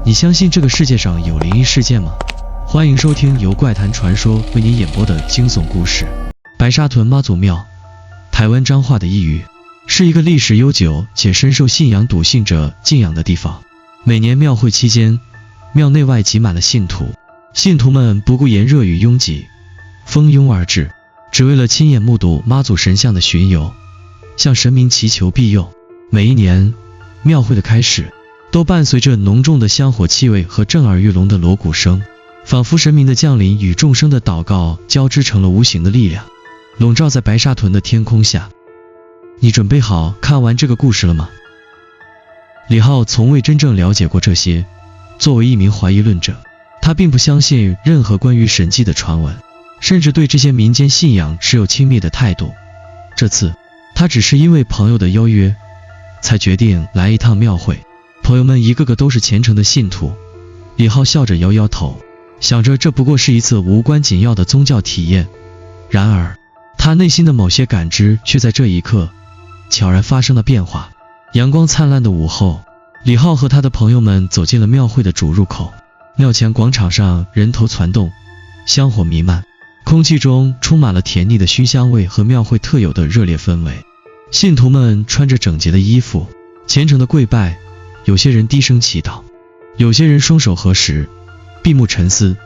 你相信这个世界上有灵异事件吗？欢迎收听由怪谈传说为您演播的惊悚故事。白沙屯妈祖庙，台湾彰化的一隅，是一个历史悠久且深受信仰笃信者敬仰的地方。每年庙会期间，庙内外挤满了信徒，信徒们不顾炎热与拥挤，蜂拥而至，只为了亲眼目睹妈祖神像的巡游，向神明祈求庇佑。每一年，庙会的开始都伴随着浓重的香火气味和震耳欲聋的锣鼓声，仿佛神明的降临与众生的祷告交织成了无形的力量，笼罩在白沙屯的天空下。你准备好看完这个故事了吗？李浩从未真正了解过这些。作为一名怀疑论者，他并不相信任何关于神迹的传闻，甚至对这些民间信仰持有轻蔑的态度。这次，他只是因为朋友的邀约，才决定来一趟庙会。朋友们一个个都是虔诚的信徒，李浩笑着摇摇头，想着这不过是一次无关紧要的宗教体验。然而，他内心的某些感知却在这一刻悄然发生了变化。阳光灿烂的午后，李浩和他的朋友们走进了庙会的主入口。庙前广场上人头攒动，香火弥漫，空气中充满了甜腻的熏香味和庙会特有的热烈氛围。信徒们穿着整洁的衣服，虔诚的跪拜，有些人低声祈祷，有些人双手合十，闭目沉思。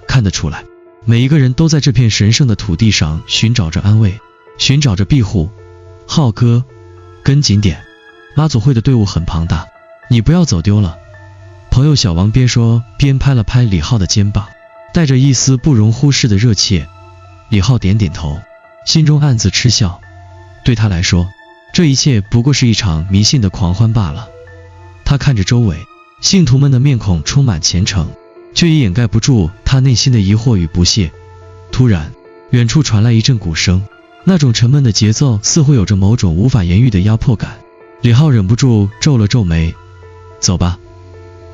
看得出来，每一个人都在这片神圣的土地上寻找着安慰，寻找着庇护。浩哥，跟紧点，妈祖会的队伍很庞大，你不要走丢了。朋友小王边说边拍了拍李浩的肩膀，带着一丝不容忽视的热切。李浩点点头，心中暗自嗤笑。对他来说，这一切不过是一场迷信的狂欢罢了。他看着周围，信徒们的面孔充满虔诚，却也掩盖不住他内心的疑惑与不屑。突然，远处传来一阵鼓声，那种沉闷的节奏似乎有着某种无法言喻的压迫感。李浩忍不住皱了皱眉。走吧，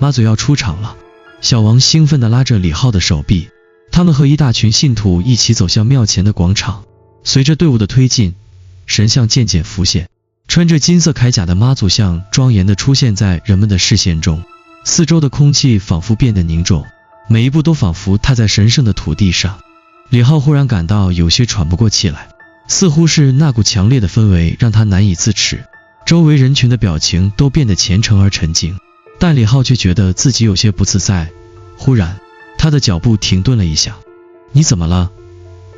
妈祖要出场了。小王兴奋地拉着李浩的手臂，他们和一大群信徒一起走向庙前的广场。随着队伍的推进，神像渐渐浮现，穿着金色铠甲的妈祖像庄严地出现在人们的视线中。四周的空气仿佛变得凝重，每一步都仿佛踏在神圣的土地上。李浩忽然感到有些喘不过气来，似乎是那股强烈的氛围让他难以自持。周围人群的表情都变得虔诚而沉静，但李浩却觉得自己有些不自在。忽然，他的脚步停顿了一下。你怎么了？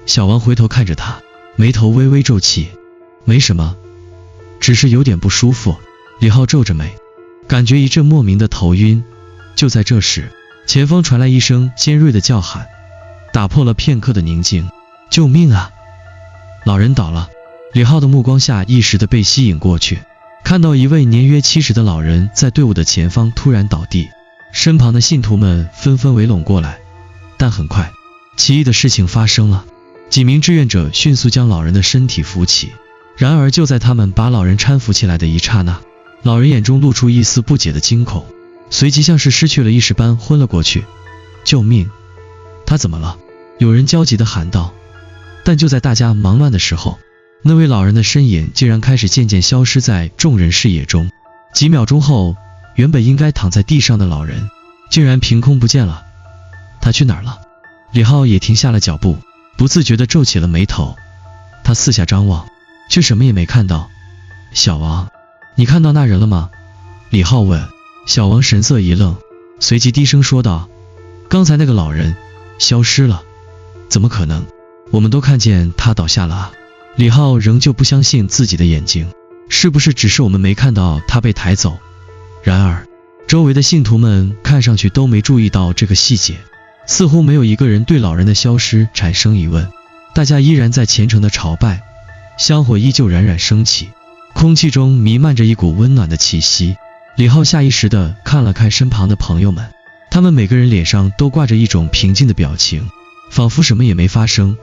小王回头看着他，眉头微微皱起。没什么，只是有点不舒服。李浩皱着眉，感觉一阵莫名的头晕。就在这时，前方传来一声尖锐的叫喊，打破了片刻的宁静。救命啊！老人倒了。李浩的目光下一时的被吸引过去，看到一位年约70的老人在队伍的前方突然倒地，身旁的信徒们纷纷围拢过来。但很快，奇异的事情发生了。几名志愿者迅速将老人的身体扶起，然而就在他们把老人搀扶起来的一刹那，老人眼中露出一丝不解的惊恐，随即像是失去了意识般昏了过去。救命！他怎么了？有人焦急地喊道。但就在大家忙乱的时候，那位老人的身影竟然开始渐渐消失在众人视野中。几秒钟后，原本应该躺在地上的老人竟然凭空不见了。他去哪儿了？李浩也停下了脚步，不自觉地皱起了眉头。他四下张望，却什么也没看到。小王，你看到那人了吗？李浩问。小王神色一愣，随即低声说道，刚才那个老人消失了。怎么可能？我们都看见他倒下了啊！李浩仍旧不相信自己的眼睛，是不是只是我们没看到他被抬走？然而，周围的信徒们看上去都没注意到这个细节，似乎没有一个人对老人的消失产生疑问。大家依然在虔诚的朝拜，香火依旧冉冉升起，空气中弥漫着一股温暖的气息。李浩下意识地看了看身旁的朋友们，他们每个人脸上都挂着一种平静的表情，仿佛什么也没发生。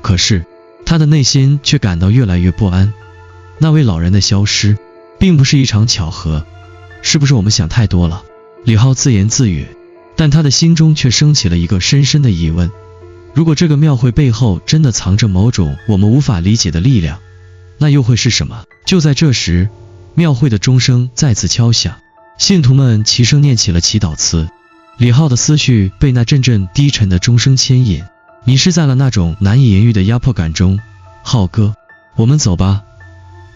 可是他的内心却感到越来越不安。那位老人的消失并不是一场巧合，是不是我们想太多了？李浩自言自语，但他的心中却升起了一个深深的疑问。如果这个庙会背后真的藏着某种我们无法理解的力量，那又会是什么？就在这时，庙会的钟声再次敲响，信徒们齐声念起了祈祷词。李浩的思绪被那阵阵低沉的钟声牵引，迷失在了那种难以言喻的压迫感中。浩哥，我们走吧。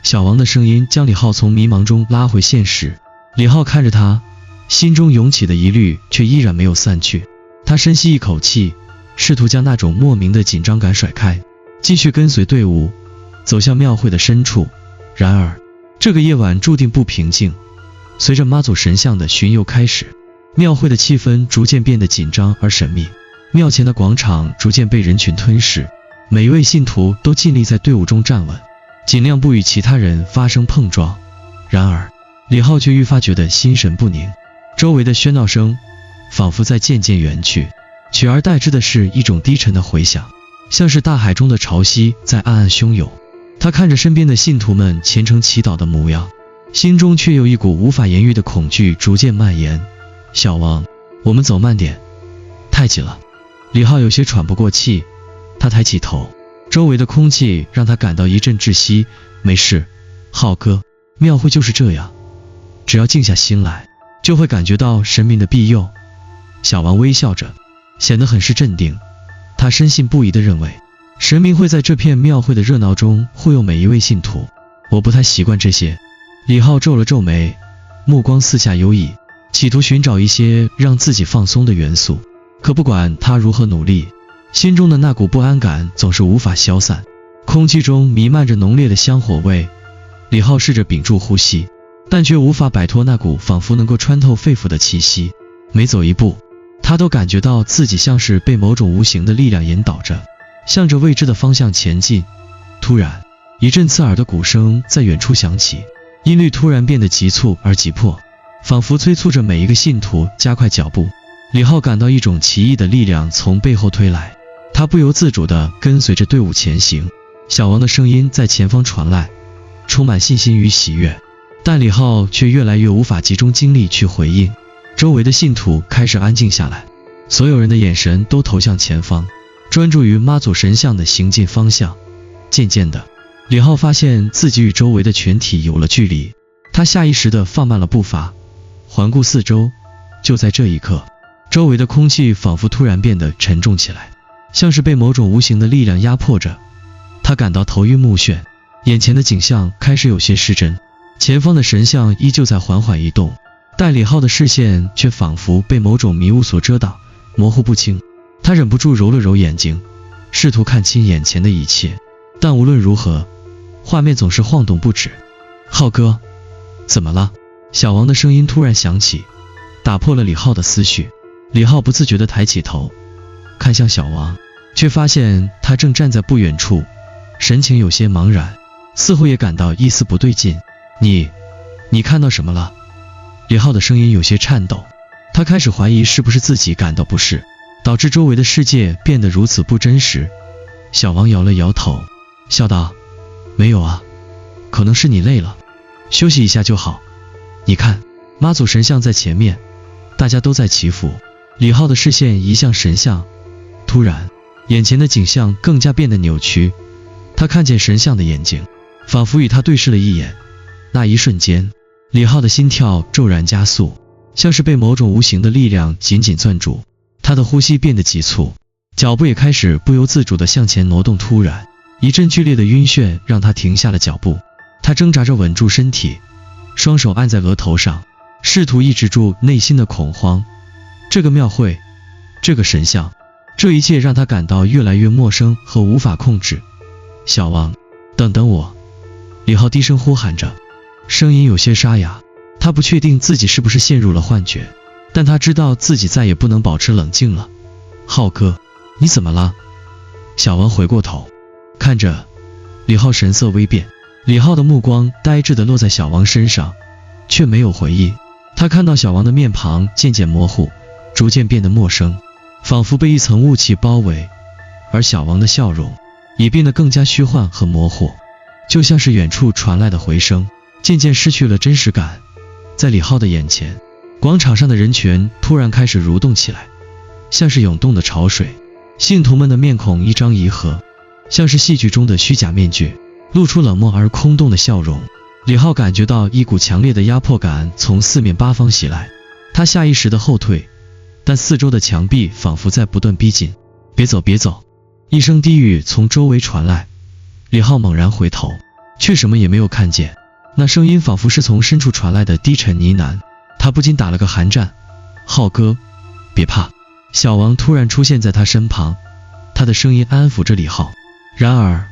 小王的声音将李浩从迷茫中拉回现实。李浩看着他，心中涌起的疑虑却依然没有散去。他深吸一口气，试图将那种莫名的紧张感甩开，继续跟随队伍走向庙会的深处。然而这个夜晚注定不平静。随着妈祖神像的巡游开始，庙会的气氛逐渐变得紧张而神秘。庙前的广场逐渐被人群吞噬，每一位信徒都尽力在队伍中站稳，尽量不与其他人发生碰撞。然而李浩却愈发觉得心神不宁，周围的喧闹声仿佛在渐渐远去，取而代之的是一种低沉的回响，像是大海中的潮汐在暗暗汹涌。他看着身边的信徒们虔诚祈祷的模样，心中却有一股无法言喻的恐惧逐渐蔓延。小王，我们走慢点，太挤了。李浩有些喘不过气，他抬起头，周围的空气让他感到一阵窒息。没事，浩哥，庙会就是这样，只要静下心来，就会感觉到神明的庇佑。小王微笑着，显得很是镇定。他深信不疑地认为，神明会在这片庙会的热闹中护佑每一位信徒。我不太习惯这些。李浩皱了皱眉，目光四下游移，企图寻找一些让自己放松的元素。可不管他如何努力，心中的那股不安感总是无法消散。空气中弥漫着浓烈的香火味。李浩试着屏住呼吸，但却无法摆脱那股仿佛能够穿透肺腑的气息。每走一步，他都感觉到自己像是被某种无形的力量引导着，向着未知的方向前进。突然，一阵刺耳的鼓声在远处响起，音律突然变得急促而急迫，仿佛催促着每一个信徒加快脚步。李浩感到一种奇异的力量从背后推来，他不由自主地跟随着队伍前行。小王的声音在前方传来，充满信心与喜悦，但李浩却越来越无法集中精力去回应。周围的信徒开始安静下来，所有人的眼神都投向前方，专注于妈祖神像的行进方向。渐渐的，李浩发现自己与周围的全体有了距离，他下意识地放慢了步伐，环顾四周。就在这一刻，周围的空气仿佛突然变得沉重起来，像是被某种无形的力量压迫着。他感到头晕目眩，眼前的景象开始有些失真。前方的神像依旧在缓缓移动，但李浩的视线却仿佛被某种迷雾所遮挡，模糊不清。他忍不住揉了揉眼睛，试图看清眼前的一切，但无论如何，画面总是晃动不止。浩哥，怎么了？小王的声音突然响起，打破了李浩的思绪。李浩不自觉地抬起头，看向小王，却发现他正站在不远处，神情有些茫然，似乎也感到一丝不对劲。你看到什么了？李浩的声音有些颤抖，他开始怀疑是不是自己感到不适，导致周围的世界变得如此不真实。小王摇了摇头，笑道：没有啊，可能是你累了，休息一下就好。你看，妈祖神像在前面，大家都在祈福。李浩的视线移向神像，突然眼前的景象更加变得扭曲。他看见神像的眼睛仿佛与他对视了一眼，那一瞬间，李浩的心跳骤然加速，像是被某种无形的力量紧紧攥住。他的呼吸变得急促，脚步也开始不由自主地向前挪动。突然，一阵剧烈的晕眩让他停下了脚步。他挣扎着稳住身体，双手按在额头上，试图抑制住内心的恐慌。这个庙会，这个神像，这一切让他感到越来越陌生和无法控制。小王，等等我！李浩低声呼喊着，声音有些沙哑。他不确定自己是不是陷入了幻觉，但他知道自己再也不能保持冷静了。浩哥，你怎么了？小王回过头，看着李浩，神色微变。李浩的目光呆滞地落在小王身上，却没有回应。他看到小王的面庞渐渐模糊，逐渐变得陌生，仿佛被一层雾气包围，而小王的笑容也变得更加虚幻和模糊，就像是远处传来的回声，渐渐失去了真实感。在李浩的眼前，广场上的人群突然开始蠕动起来，像是涌动的潮水。信徒们的面孔一张一合，像是戏剧中的虚假面具，露出冷漠而空洞的笑容。李浩感觉到一股强烈的压迫感从四面八方袭来，他下意识地后退，但四周的墙壁仿佛在不断逼近。别走，别走！一声低语从周围传来，李浩猛然回头，却什么也没有看见。那声音仿佛是从深处传来的低沉呢喃，他不禁打了个寒战。浩哥，别怕。小王突然出现在他身旁，他的声音安抚着李浩。然而，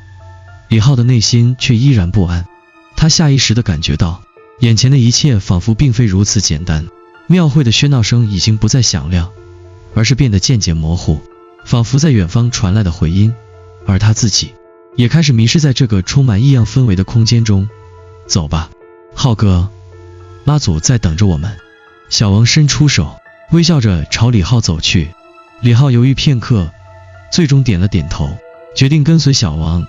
李浩的内心却依然不安。他下意识地感觉到，眼前的一切仿佛并非如此简单。庙会的喧闹声已经不再响亮，而是变得渐渐模糊，仿佛在远方传来的回音，而他自己也开始迷失在这个充满异样氛围的空间中。走吧，浩哥，妈祖在等着我们。小王伸出手，微笑着朝李浩走去。李浩犹豫片刻，最终点了点头，决定跟随小王。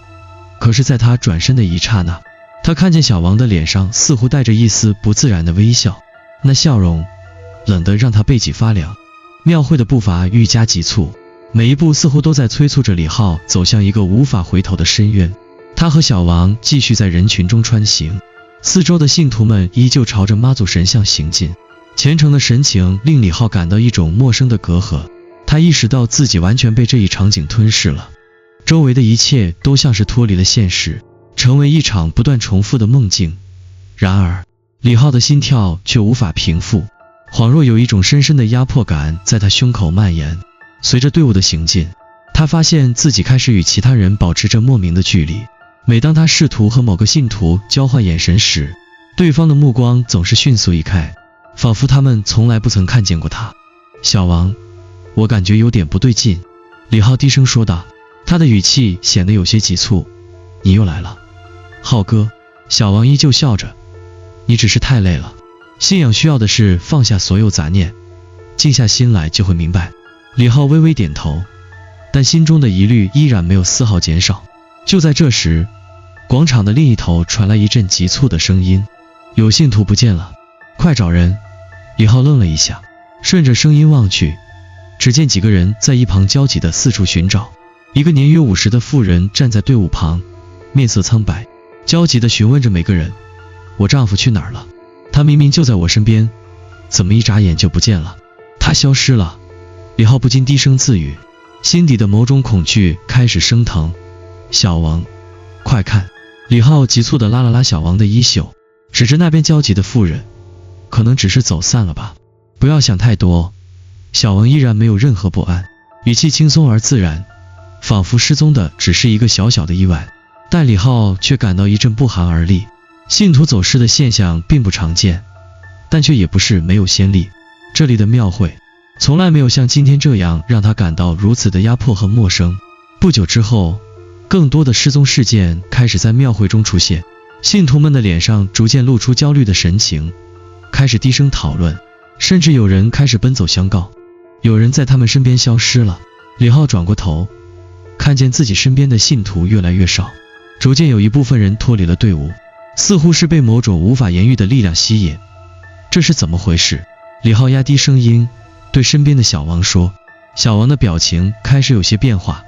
可是在他转身的一刹那，他看见小王的脸上似乎带着一丝不自然的微笑，那笑容冷得让他背脊发凉。庙会的步伐愈加急促，每一步似乎都在催促着李浩走向一个无法回头的深渊。他和小王继续在人群中穿行，四周的信徒们依旧朝着妈祖神像行进，虔诚的神情令李浩感到一种陌生的隔阂。他意识到自己完全被这一场景吞噬了，周围的一切都像是脱离了现实，成为一场不断重复的梦境。然而，李浩的心跳却无法平复，恍若有一种深深的压迫感在他胸口蔓延。随着队伍的行进，他发现自己开始与其他人保持着莫名的距离。每当他试图和某个信徒交换眼神时，对方的目光总是迅速移开，仿佛他们从来不曾看见过他。小王，我感觉有点不对劲。李浩低声说道，他的语气显得有些急促。你又来了，浩哥。小王依旧笑着，你只是太累了。信仰需要的是放下所有杂念，静下心来就会明白。李浩微微点头，但心中的疑虑依然没有丝毫减少。就在这时，广场的另一头传来一阵急促的声音，有信徒不见了，快找人！李浩愣了一下，顺着声音望去，只见几个人在一旁焦急地四处寻找。一个年约50的妇人站在队伍旁，面色苍白，焦急地询问着每个人，我丈夫去哪儿了？他明明就在我身边，怎么一眨眼就不见了？他消失了。李浩不禁低声自语，心底的某种恐惧开始升腾。小王，快看！李浩急促地拉了拉小王的衣袖，指着那边焦急的妇人，可能只是走散了吧，不要想太多。小王依然没有任何不安，语气轻松而自然，仿佛失踪的只是一个小小的意外。但李浩却感到一阵不寒而栗。信徒走失的现象并不常见，但却也不是没有先例。这里的庙会从来没有像今天这样让他感到如此的压迫和陌生。不久之后，更多的失踪事件开始在庙会中出现，信徒们的脸上逐渐露出焦虑的神情，开始低声讨论，甚至有人开始奔走相告，有人在他们身边消失了。李浩转过头，看见自己身边的信徒越来越少，逐渐有一部分人脱离了队伍，似乎是被某种无法言喻的力量吸引。这是怎么回事？李浩压低声音对身边的小王说。小王的表情开始有些变化，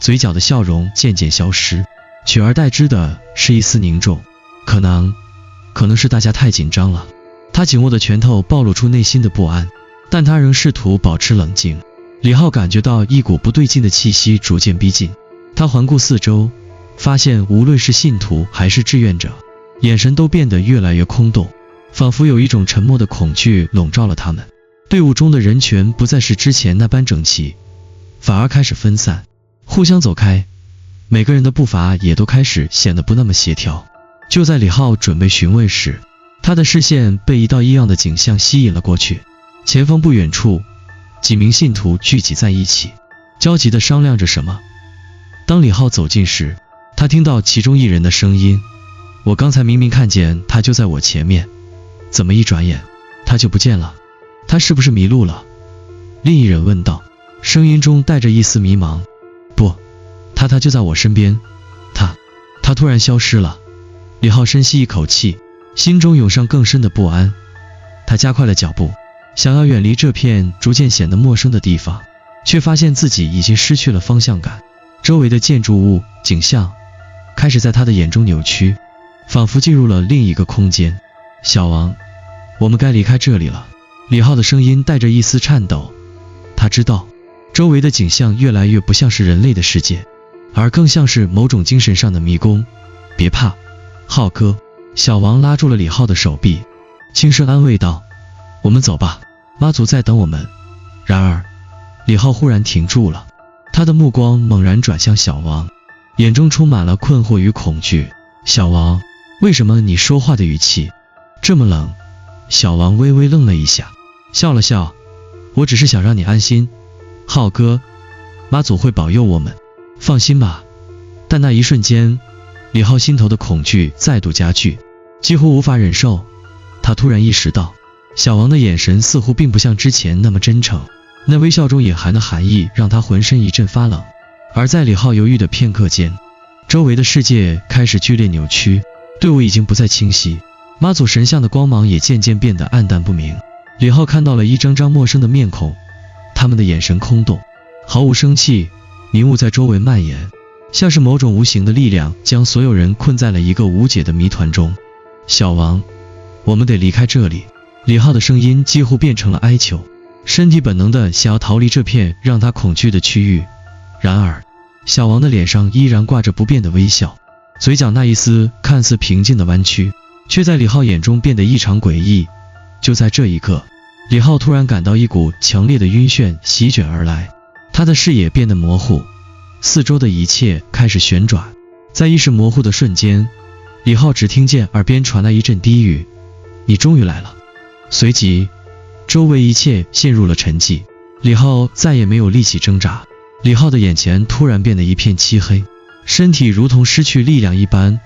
嘴角的笑容渐渐消失，取而代之的是一丝凝重。可能是大家太紧张了。他紧握的拳头暴露出内心的不安，但他仍试图保持冷静。李浩感觉到一股不对劲的气息逐渐逼近，他环顾四周，发现无论是信徒还是志愿者，眼神都变得越来越空洞，仿佛有一种沉默的恐惧笼罩了他们。队伍中的人群不再是之前那般整齐，反而开始分散，互相走开，每个人的步伐也都开始显得不那么协调。就在李浩准备询问时，他的视线被一道异样的景象吸引了过去。前方不远处，几名信徒聚集在一起，焦急地商量着什么。当李浩走近时，他听到其中一人的声音，我刚才明明看见他就在我前面，怎么一转眼他就不见了？他是不是迷路了？另一人问道，声音中带着一丝迷茫。不，他就在我身边，他突然消失了。李浩深吸一口气，心中涌上更深的不安。他加快了脚步，想要远离这片逐渐显得陌生的地方，却发现自己已经失去了方向感。周围的建筑物、景象开始在他的眼中扭曲，仿佛进入了另一个空间。小王，我们该离开这里了。李浩的声音带着一丝颤抖，他知道周围的景象越来越不像是人类的世界，而更像是某种精神上的迷宫。别怕，浩哥。小王拉住了李浩的手臂，轻声安慰道，我们走吧，妈祖在等我们。然而李浩忽然停住了，他的目光猛然转向小王，眼中充满了困惑与恐惧。小王，为什么你说话的语气这么冷？小王微微愣了一下，笑了笑，我只是想让你安心，浩哥，妈祖会保佑我们，放心吧。但那一瞬间，李浩心头的恐惧再度加剧，几乎无法忍受。他突然意识到，小王的眼神似乎并不像之前那么真诚，那微笑中隐含的含义让他浑身一阵发冷。而在李浩犹豫的片刻间，周围的世界开始剧烈扭曲，队伍已经不再清晰，妈祖神像的光芒也渐渐变得暗淡不明。李浩看到了一张张陌生的面孔，他们的眼神空洞，毫无生气，迷雾在周围蔓延，像是某种无形的力量将所有人困在了一个无解的谜团中。小王，我们得离开这里。李浩的声音几乎变成了哀求，身体本能的想要逃离这片让他恐惧的区域。然而小王的脸上依然挂着不变的微笑，嘴角那一丝看似平静的弯曲，却在李浩眼中变得异常诡异。就在这一刻，李浩突然感到一股强烈的晕眩席卷而来，他的视野变得模糊，四周的一切开始旋转。在意识模糊的瞬间，李浩只听见耳边传来一阵低语，你终于来了。随即周围一切陷入了沉寂，李浩再也没有力气挣扎。李浩的眼前突然变得一片漆黑，身体如同失去力量一般，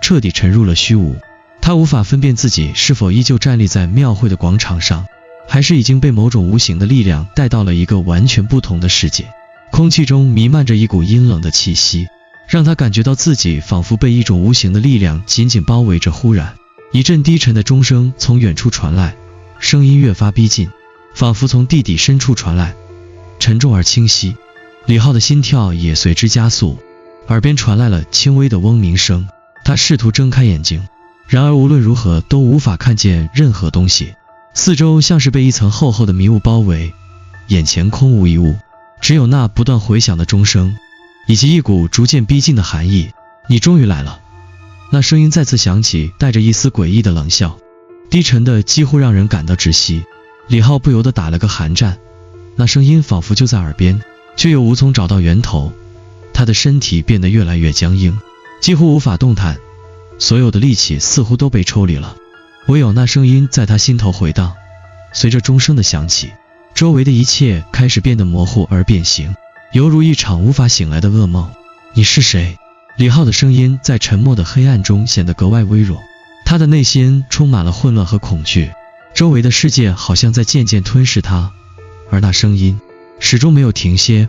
彻底沉入了虚无。他无法分辨自己是否依旧站立在庙会的广场上，还是已经被某种无形的力量带到了一个完全不同的世界。空气中弥漫着一股阴冷的气息，让他感觉到自己仿佛被一种无形的力量紧紧包围着。忽然一阵低沉的钟声从远处传来，声音越发逼近，仿佛从地底深处传来，沉重而清晰。李浩的心跳也随之加速，耳边传来了轻微的嗡鸣声。他试图睁开眼睛，然而无论如何都无法看见任何东西，四周像是被一层厚厚的迷雾包围，眼前空无一物，只有那不断回响的钟声，以及一股逐渐逼近的寒意。你终于来了。那声音再次响起，带着一丝诡异的冷笑，低沉的几乎让人感到窒息。李浩不由得打了个寒战，那声音仿佛就在耳边，却又无从找到源头。他的身体变得越来越僵硬，几乎无法动弹，所有的力气似乎都被抽离了。唯有那声音在他心头回荡。随着钟声的响起，周围的一切开始变得模糊而变形，犹如一场无法醒来的噩梦。你是谁？李浩的声音在沉默的黑暗中显得格外微弱，他的内心充满了混乱和恐惧，周围的世界好像在渐渐吞噬他，而那声音始终没有停歇。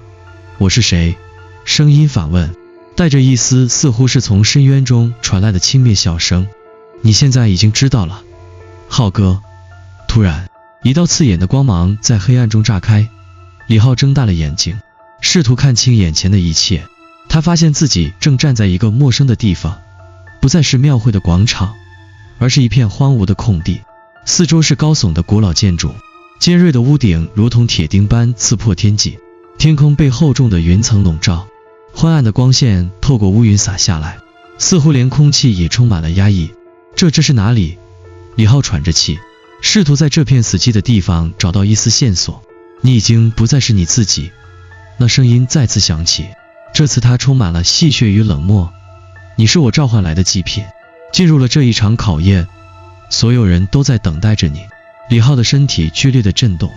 我是谁？声音反问，带着一丝似乎是从深渊中传来的轻蔑笑声。你现在已经知道了，浩哥。突然一道刺眼的光芒在黑暗中炸开，李浩睁大了眼睛，试图看清眼前的一切。他发现自己正站在一个陌生的地方，不再是庙会的广场，而是一片荒芜的空地。四周是高耸的古老建筑，尖锐的屋顶如同铁钉般刺破天际，天空被厚重的云层笼罩，昏暗的光线透过乌云洒下来，似乎连空气也充满了压抑。这是哪里？李浩喘着气，试图在这片死寂的地方找到一丝线索。你已经不再是你自己。那声音再次响起，这次它充满了戏谑与冷漠。你是我召唤来的祭品，进入了这一场考验，所有人都在等待着你。李浩的身体剧烈的震动，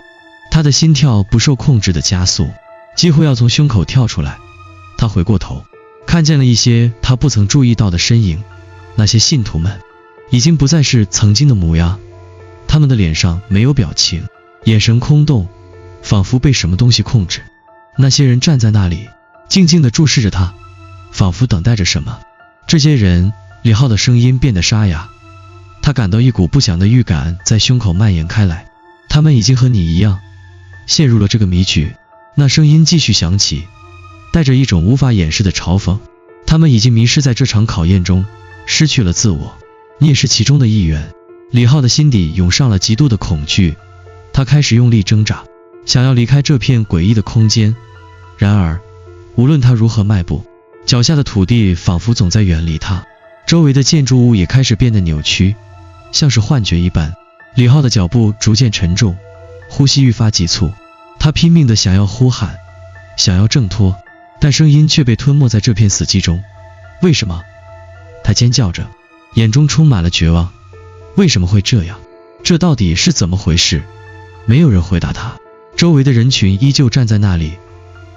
他的心跳不受控制的加速，几乎要从胸口跳出来。他回过头，看见了一些他不曾注意到的身影。那些信徒们已经不再是曾经的模样，他们的脸上没有表情，眼神空洞，仿佛被什么东西控制。那些人站在那里，静静地注视着他，仿佛等待着什么。这些人，李浩的声音变得沙哑，他感到一股不祥的预感在胸口蔓延开来。他们已经和你一样，陷入了这个迷局。那声音继续响起，带着一种无法掩饰的嘲讽。他们已经迷失在这场考验中，失去了自我。你也是其中的一员。李浩的心底涌上了极度的恐惧，他开始用力挣扎，想要离开这片诡异的空间。然而，无论他如何迈步，脚下的土地仿佛总在远离他，周围的建筑物也开始变得扭曲，像是幻觉一般。李浩的脚步逐渐沉重，呼吸愈发急促，他拼命地想要呼喊，想要挣脱，但声音却被吞没在这片死寂中。为什么？他尖叫着，眼中充满了绝望。为什么会这样？这到底是怎么回事？没有人回答他，周围的人群依旧站在那里，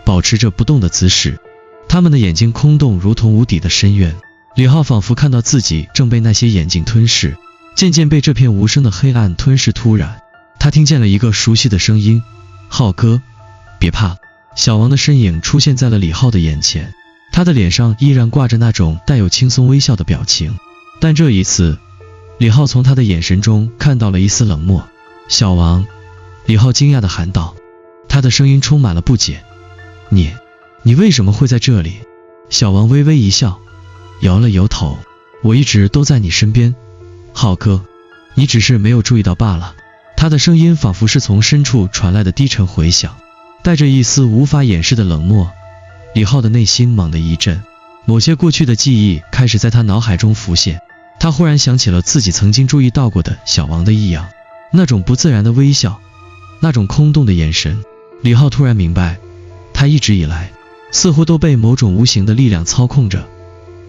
保持着不动的姿势，他们的眼睛空洞，如同无底的深渊。李浩仿佛看到自己正被那些眼睛吞噬，渐渐被这片无声的黑暗吞噬。突然，他听见了一个熟悉的声音：浩哥，别怕。小王的身影出现在了李浩的眼前，他的脸上依然挂着那种带有轻松微笑的表情，但这一次，李浩从他的眼神中看到了一丝冷漠。小王，李浩惊讶地喊道，他的声音充满了不解。你为什么会在这里？小王微微一笑，摇了摇头，我一直都在你身边，浩哥，你只是没有注意到罢了。他的声音仿佛是从深处传来的低沉回响，带着一丝无法掩饰的冷漠。李浩的内心猛地一震，某些过去的记忆开始在他脑海中浮现。他忽然想起了自己曾经注意到过的小王的异样，那种不自然的微笑，那种空洞的眼神。李浩突然明白，他一直以来似乎都被某种无形的力量操控着，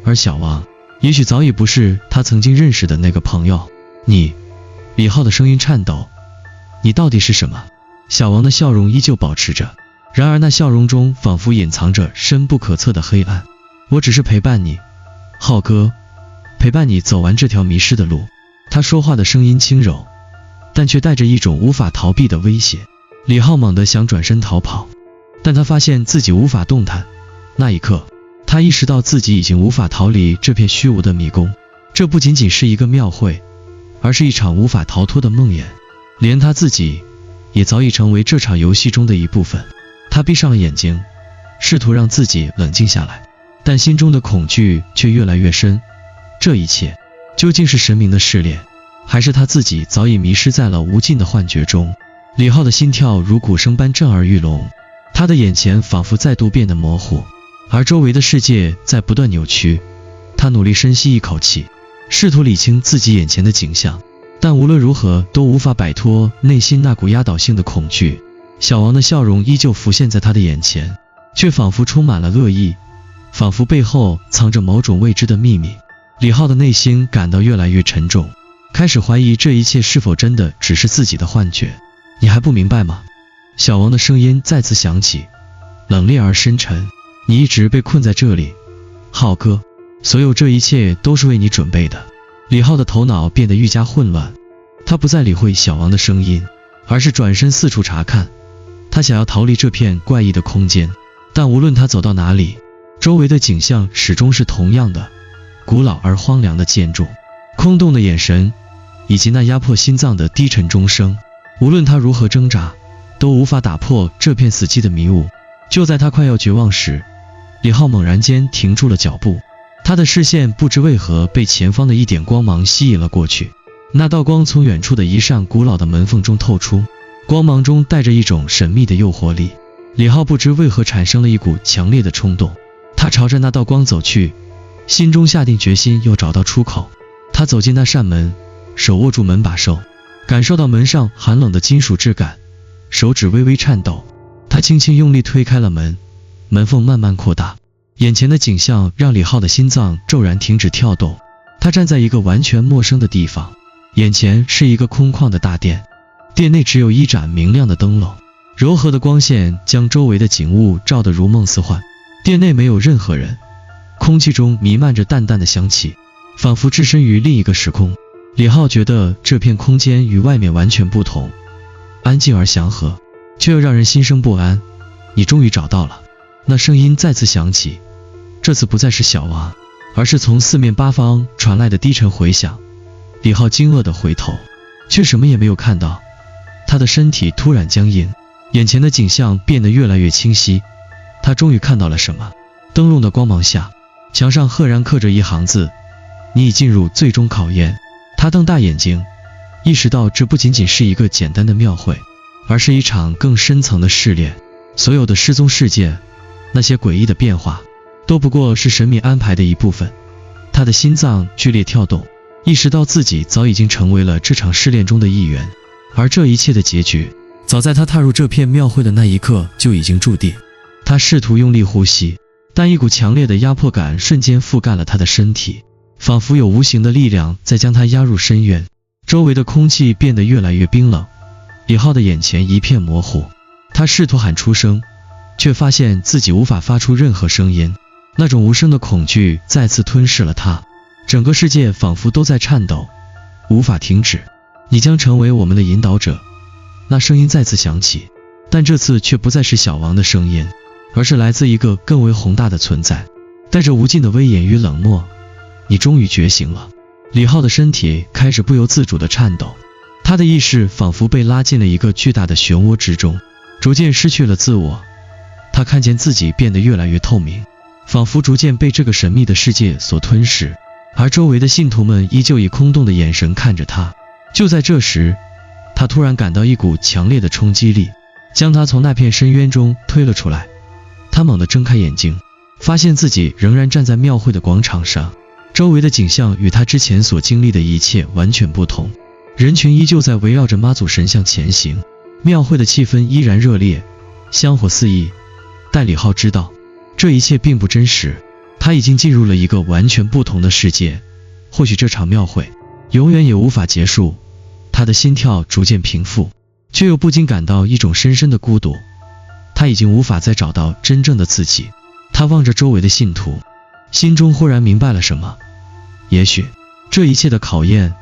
而小王也许早已不是他曾经认识的那个朋友。李浩的声音颤抖，你到底是什么？小王的笑容依旧保持着，然而那笑容中仿佛隐藏着深不可测的黑暗。我只是陪伴你，浩哥，陪伴你走完这条迷失的路。他说话的声音轻柔，但却带着一种无法逃避的威胁。李浩猛地想转身逃跑，但他发现自己无法动弹。那一刻，他意识到自己已经无法逃离这片虚无的迷宫。这不仅仅是一个庙会，而是一场无法逃脱的梦魇。连他自己也早已成为这场游戏中的一部分。他闭上了眼睛，试图让自己冷静下来，但心中的恐惧却越来越深。这一切究竟是神明的试炼，还是他自己早已迷失在了无尽的幻觉中？李浩的心跳如鼓声般震耳欲聋，他的眼前仿佛再度变得模糊，而周围的世界在不断扭曲。他努力深吸一口气，试图理清自己眼前的景象，但无论如何都无法摆脱内心那股压倒性的恐惧。小王的笑容依旧浮现在他的眼前，却仿佛充满了恶意，仿佛背后藏着某种未知的秘密。李浩的内心感到越来越沉重，开始怀疑这一切是否真的只是自己的幻觉。你还不明白吗？小王的声音再次响起，冷冽而深沉。你一直被困在这里，浩哥，所有这一切都是为你准备的。李浩的头脑变得愈加混乱，他不再理会小王的声音，而是转身四处查看。他想要逃离这片怪异的空间，但无论他走到哪里，周围的景象始终是同样的，古老而荒凉的建筑，空洞的眼神，以及那压迫心脏的低沉钟声。无论他如何挣扎，都无法打破这片死寂的迷雾。就在他快要绝望时，李浩猛然间停住了脚步，他的视线不知为何被前方的一点光芒吸引了过去。那道光从远处的一扇古老的门缝中透出，光芒中带着一种神秘的诱惑力。李浩不知为何产生了一股强烈的冲动，他朝着那道光走去，心中下定决心要找到出口。他走进那扇门，手握住门把手，感受到门上寒冷的金属质感，手指微微颤抖。他轻轻用力推开了门，门缝慢慢扩大，眼前的景象让李浩的心脏骤然停止跳动。他站在一个完全陌生的地方，眼前是一个空旷的大殿，殿内只有一盏明亮的灯笼，柔和的光线将周围的景物照得如梦似幻。殿内没有任何人，空气中弥漫着淡淡的香气，仿佛置身于另一个时空。李浩觉得这片空间与外面完全不同，安静而祥和，却又让人心生不安。你终于找到了。那声音再次响起，这次不再是小王，而是从四面八方传来的低沉回响。李浩惊愕地回头，却什么也没有看到。他的身体突然僵硬，眼前的景象变得越来越清晰。他终于看到了什么？灯笼的光芒下，墙上赫然刻着一行字：你已进入最终考验。他瞪大眼睛，意识到这不仅仅是一个简单的庙会，而是一场更深层的试炼。所有的失踪事件，那些诡异的变化，都不过是神明安排的一部分。他的心脏剧烈跳动，意识到自己早已经成为了这场试炼中的一员，而这一切的结局，早在他踏入这片庙会的那一刻就已经注定。他试图用力呼吸，但一股强烈的压迫感瞬间覆盖了他的身体，仿佛有无形的力量在将他压入深渊。周围的空气变得越来越冰冷，李浩的眼前一片模糊。他试图喊出声，却发现自己无法发出任何声音。那种无声的恐惧再次吞噬了他，整个世界仿佛都在颤抖，无法停止。你将成为我们的引导者。那声音再次响起，但这次却不再是小王的声音，而是来自一个更为宏大的存在，带着无尽的威严与冷漠。你终于觉醒了。李浩的身体开始不由自主地颤抖，他的意识仿佛被拉进了一个巨大的漩涡之中，逐渐失去了自我。他看见自己变得越来越透明，仿佛逐渐被这个神秘的世界所吞噬，而周围的信徒们依旧以空洞的眼神看着他。就在这时，他突然感到一股强烈的冲击力，将他从那片深渊中推了出来。他猛地睁开眼睛，发现自己仍然站在庙会的广场上，周围的景象与他之前所经历的一切完全不同。人群依旧在围绕着妈祖神像前行，庙会的气氛依然热烈，香火四溢。但李浩知道，这一切并不真实，他已经进入了一个完全不同的世界。或许这场庙会永远也无法结束。他的心跳逐渐平复，却又不禁感到一种深深的孤独。他已经无法再找到真正的自己。他望着周围的信徒，心中忽然明白了什么。也许这一切的考验，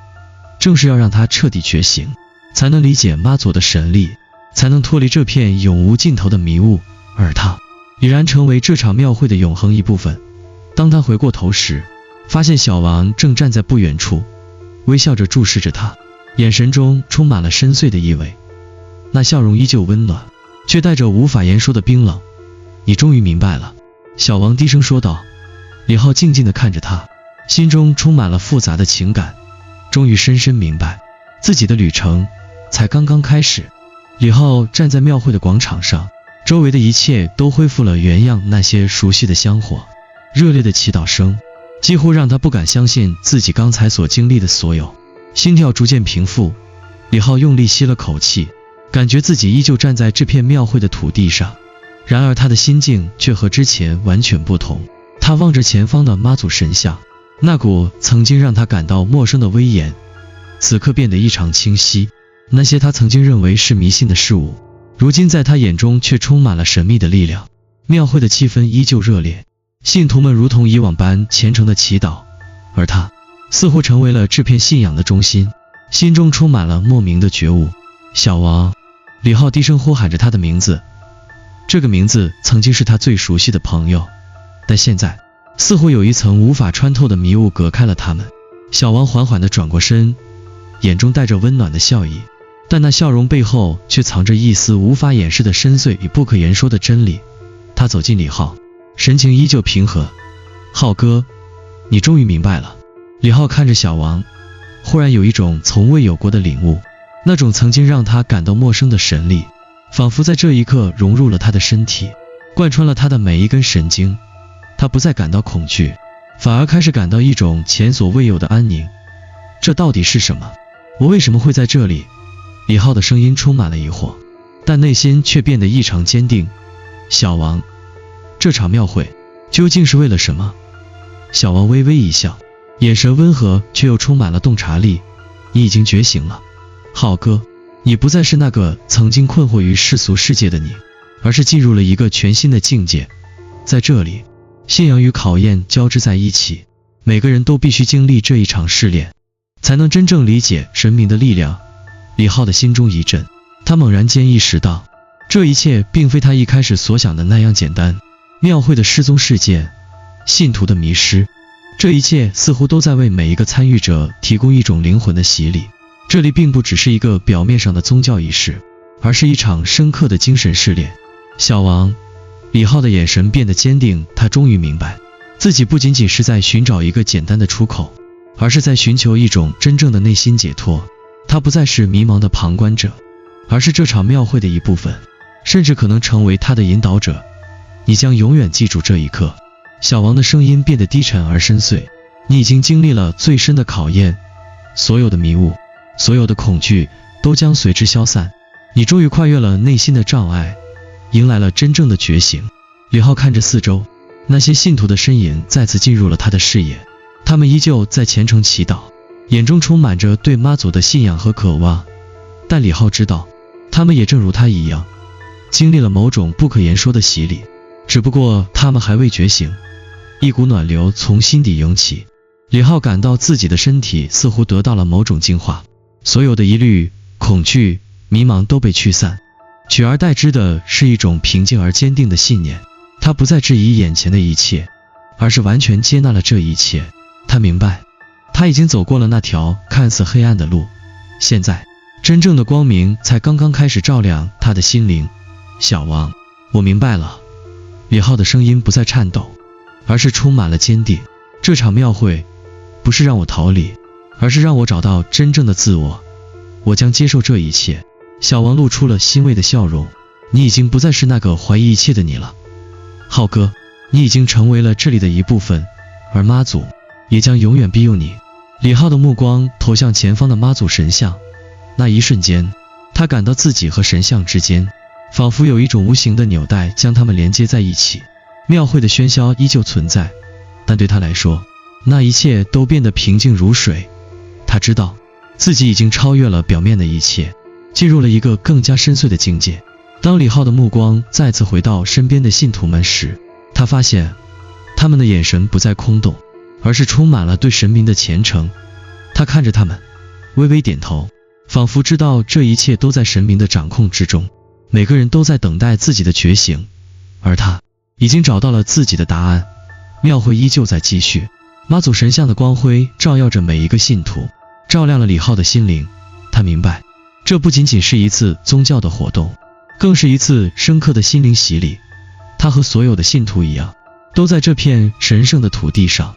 正是要让他彻底觉醒，才能理解妈祖的神力，才能脱离这片永无尽头的迷雾。而他已然成为这场庙会的永恒一部分。当他回过头时，发现小王正站在不远处，微笑着注视着他，眼神中充满了深邃的意味。那笑容依旧温暖，却带着无法言说的冰冷。你终于明白了，小王低声说道。李浩静静地看着他，心中充满了复杂的情感，终于深深明白，自己的旅程才刚刚开始。李浩站在庙会的广场上，周围的一切都恢复了原样，那些熟悉的香火，热烈的祈祷声，几乎让他不敢相信自己刚才所经历的所有。心跳逐渐平复，李浩用力吸了口气，感觉自己依旧站在这片庙会的土地上。然而他的心境却和之前完全不同。他望着前方的妈祖神像，那股曾经让他感到陌生的威严，此刻变得异常清晰。那些他曾经认为是迷信的事物，如今在他眼中却充满了神秘的力量。庙会的气氛依旧热烈，信徒们如同以往般虔诚的祈祷，而他似乎成为了这片信仰的中心，心中充满了莫名的觉悟。小王，李浩低声呼喊着他的名字。这个名字曾经是他最熟悉的朋友，但现在似乎有一层无法穿透的迷雾隔开了他们。小王缓缓地转过身，眼中带着温暖的笑意，但那笑容背后却藏着一丝无法掩饰的深邃与不可言说的真理。他走近李浩，神情依旧平和。浩哥，你终于明白了。李浩看着小王，忽然有一种从未有过的领悟，那种曾经让他感到陌生的神力，仿佛在这一刻融入了他的身体，贯穿了他的每一根神经。他不再感到恐惧，反而开始感到一种前所未有的安宁。这到底是什么？我为什么会在这里？李浩的声音充满了疑惑，但内心却变得异常坚定。小王，这场庙会究竟是为了什么？小王微微一笑，眼神温和却又充满了洞察力。你已经觉醒了，浩哥，你不再是那个曾经困惑于世俗世界的你，而是进入了一个全新的境界。在这里，信仰与考验交织在一起，每个人都必须经历这一场试炼，才能真正理解神明的力量。李浩的心中一震，他猛然间意识到，这一切并非他一开始所想的那样简单。庙会的失踪事件，信徒的迷失，这一切似乎都在为每一个参与者提供一种灵魂的洗礼。这里并不只是一个表面上的宗教仪式，而是一场深刻的精神试炼。小王，李浩的眼神变得坚定，他终于明白，自己不仅仅是在寻找一个简单的出口，而是在寻求一种真正的内心解脱。他不再是迷茫的旁观者，而是这场庙会的一部分，甚至可能成为他的引导者。你将永远记住这一刻。小王的声音变得低沉而深邃。你已经经历了最深的考验，所有的迷雾，所有的恐惧都将随之消散。你终于跨越了内心的障碍，迎来了真正的觉醒。李浩看着四周，那些信徒的身影再次进入了他的视野。他们依旧在虔诚祈祷，眼中充满着对妈祖的信仰和渴望。但李浩知道，他们也正如他一样，经历了某种不可言说的洗礼，只不过他们还未觉醒。一股暖流从心底涌起，李浩感到自己的身体似乎得到了某种净化，所有的疑虑、恐惧、迷茫都被驱散，取而代之的是一种平静而坚定的信念。他不再质疑眼前的一切，而是完全接纳了这一切。他明白，他已经走过了那条看似黑暗的路，现在真正的光明才刚刚开始照亮他的心灵。小王，我明白了。李浩的声音不再颤抖，而是充满了坚定。这场庙会不是让我逃离，而是让我找到真正的自我。我将接受这一切。小王露出了欣慰的笑容。你已经不再是那个怀疑一切的你了，浩哥，你已经成为了这里的一部分，而妈祖也将永远庇佑你。李浩的目光投向前方的妈祖神像，那一瞬间，他感到自己和神像之间仿佛有一种无形的纽带将他们连接在一起。庙会的喧嚣依旧存在，但对他来说，那一切都变得平静如水。他知道自己已经超越了表面的一切，进入了一个更加深邃的境界。当李浩的目光再次回到身边的信徒们时，他发现他们的眼神不再空洞，而是充满了对神明的虔诚。他看着他们，微微点头，仿佛知道这一切都在神明的掌控之中。每个人都在等待自己的觉醒，而他已经找到了自己的答案。庙会依旧在继续，妈祖神像的光辉照耀着每一个信徒，照亮了李浩的心灵。他明白，这不仅仅是一次宗教的活动，更是一次深刻的心灵洗礼。他和所有的信徒一样，都在这片神圣的土地上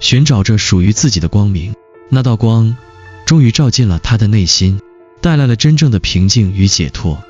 寻找着属于自己的光明。那道光终于照进了他的内心，带来了真正的平静与解脱。